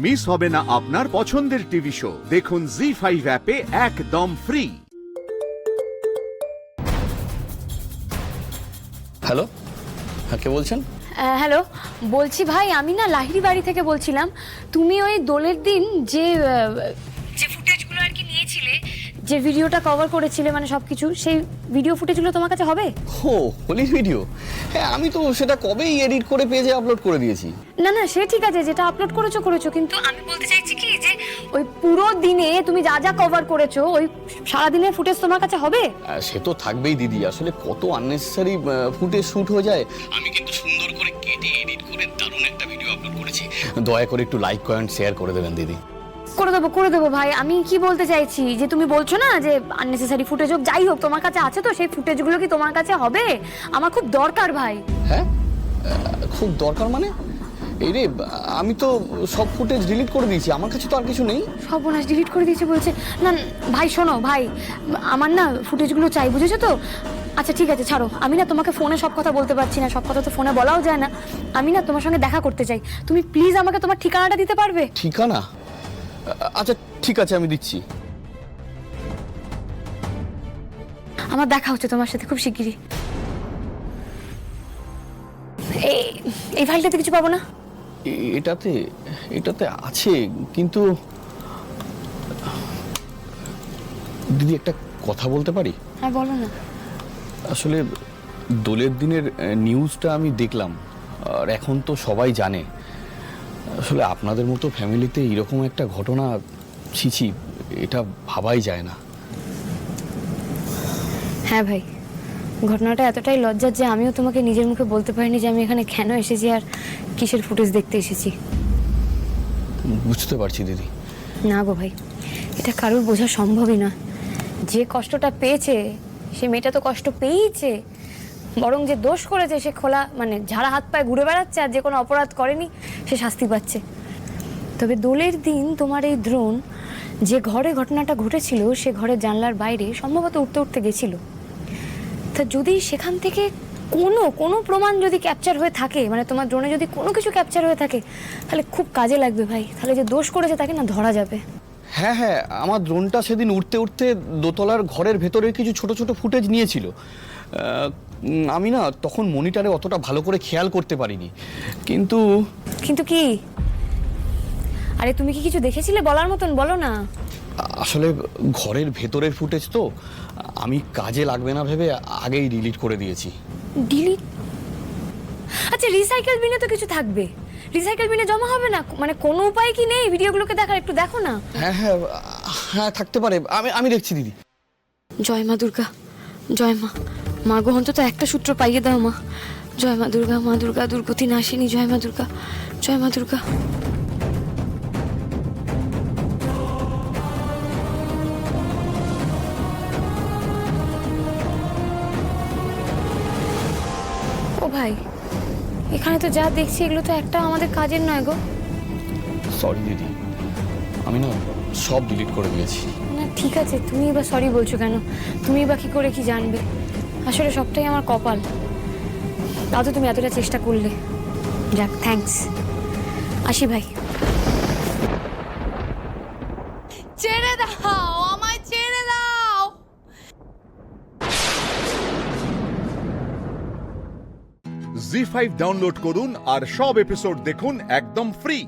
Miss হবে না আপনার পছন্দের টিভি শো। দেখুন জি5 অ্যাপে একদম ফ্রি। হ্যালো, হ্যাঁ কে বলছেন? হ্যালো, বলছি ভাই আমি না লাহিড়ী বাড়ি থেকে বলছিলাম। তুমি ওই দোলের দিন যে ফুটেজগুলো আর কি নিয়েছিলে, যে ভিডিওটা কভার করেছিলে মানে সবকিছু, সেই ভিডিও ফুটেজগুলো তোমার কাছে হবে? ও হোলির ভিডিও, হ্যাঁ আমি তো সেটা কবেই এডিট করে পেজে আপলোড করে দিয়েছি। না না, সে ঠিক আছে, যেটা আপলোড করেছো, কিন্তু আমি বলতে চাইছি কি যে ওই পুরো দিনে তুমি যা যা কভার করেছো ওই সারাদিনের ফুটেজ তোমার কাছে হবে? সে তো থাকবেই দিদি, আসলে কত আননেসেসারি ফুটেজ শুট হয়ে যায়। আমি কিন্তু সুন্দর করে কেটে এডিট করে দারুণ একটা ভিডিও আপলোড করেছি। দয়া করে একটু লাইক কমেন্ট শেয়ার করে দেবেন দিদি। করে দেবো ভাই। আমি কি বলতে চাইছি যে তুমি বলছো না যে আননেসেসারি ফুটেজ হোক, যাই হোক তোমার কাছে আছে তো, সেই ফুটেজগুলো কি তোমার কাছে হবে? আমার খুব দরকার ভাই। হ্যাঁ খুব দরকার মানে? এই রে, আমি তো সব ফুটেজ ডিলিট করে দিয়েছি, আমার কাছে তো আর কিছু নেই। সর্বনাশ, ডিলিট করে দিয়েছে বলছে? না ভাই শোনো ভাই, আমার না ফুটেজগুলো চাই, বুঝেছো তো? আচ্ছা ঠিক আছে, ছাড়ো। আমি না তোমাকে ফোনে সব কথা বলতে পারছি না, সব কথা তো ফোনে বলাও যায় না। আমি না তোমার সঙ্গে দেখা করতে চাই, তুমি প্লিজ আমাকে তোমার ঠিকানাটা দিতে পারবে? ঠিকানা? আচ্ছা ঠিক আছে, আমি দিচ্ছি। আমার দেখা হচ্ছে তোমার সাথে খুব শিগগিরই। এই ফাইলটাতে কিছু পাবো না? এটাতে এটাতে আছে, কিন্তু দিদি একটা কথা বলতে পারি? হ্যাঁ বলো না। আসলে দোলের দিনের নিউজটা আমি দেখলাম, আর এখন তো সবাই জানে। আসলে আপনাদের মতো ফ্যামিলিতে এরকম একটা ঘটনা, ছিছি, এটা ভাবাই যায় না। হ্যাঁ ভাই, ঘটনাটা এতটাই লজ্জার যে আমিও তোমাকে নিজের মুখে বলতে পারিনি যে আমি এখানে কেন এসেছি আর কিসের ফুটেজ দেখতে এসেছি। বুঝতে পারছি দিদি। না গো ভাই, এটা কারোর বোঝা সম্ভবই না। যে কষ্টটা পেয়েছে সে মেয়েটা তো কষ্ট পেয়েইছে, বরং যে দোষ করেছে সে খোলা মানে ঝাড়া হাত পায়ে ঘুরে বেড়াচ্ছে, আর যে কোনো অপরাধ করেনি সে শাস্তি পাচ্ছে। তবে দোলের দিন তোমার এই দ্রোণ যে ঘরে ঘটনাটা ঘটেছিল সে ঘরের জানলার বাইরে সম্ভবত উঠতে উঠতে গেছিল। তা যদি সেখান থেকে কোনো প্রমাণ যদি ক্যাপচার হয়ে থাকে, মানে তোমার ড্রোনে যদি কোনো কিছু ক্যাপচার হয়ে থাকে, তাহলে খুব কাজে লাগবে ভাই। তাহলে যে দোষ করেছে তাকে না ধরা যাবে। হ্যাঁ হ্যাঁ, আমার ড্রোনটা সেদিন উঠতে উঠতে দোতলার ঘরের ভেতরের কিছু ছোট ছোট ফুটেজ নিয়েছিল। আমি না তখন মনিটরে অতটা ভালো করে খেয়াল করতে পারিনি, কিন্তু কিন্তু কি? আরে তুমি কি কিছু দেখেছিলে বলার মতন? বলো না। আসলে ঘরের ভেতরের ফুটেজ তো আমি কাজে লাগবে না ভেবে আগেই ডিলিট করে দিয়েছি। ডিলিট? আচ্ছা রিসাইকেল বিনে তো কিছু থাকবে, রিসাইকেল বিনে জমা হবে না? মানে কোনো উপায় কি নেই ভিডিওগুলোকে দেখার? একটু দেখো না। হ্যাঁ হ্যাঁ হ্যাঁ, থাকতে পারে, আমি দেখছি দিদি। জয় মা দুর্গা, জয় মা। মা গো, অন্তত একটা সূত্র পাইয়ে দাও মা। জয় মা দুর্গা, মা দুর্গা দুর্গতি নাশিনী, জয় মা দুর্গা, জয় মা দুর্গা। ও ভাই, এখানে তো যা দেখছি এগুলো তো একটা আমাদের কাজের নয় গো। সরি দিদি, আমি না সব ডিলিট করে দিয়েছি। না ঠিক আছে, তুমি এবার সরি বলছো কেন? তুমি বা কি করে কি জানবে? আসলে সবটাই আমার কপাল। তাও তো তুমি এতটা চেষ্টা করলে, যাক থ্যাঙ্কস। আসি ভাই। ছেড়ে দাও আমায়, ছেড়ে দাও। জি5 ডাউনলোড করুন আর সব এপিসোড দেখুন একদম ফ্রি।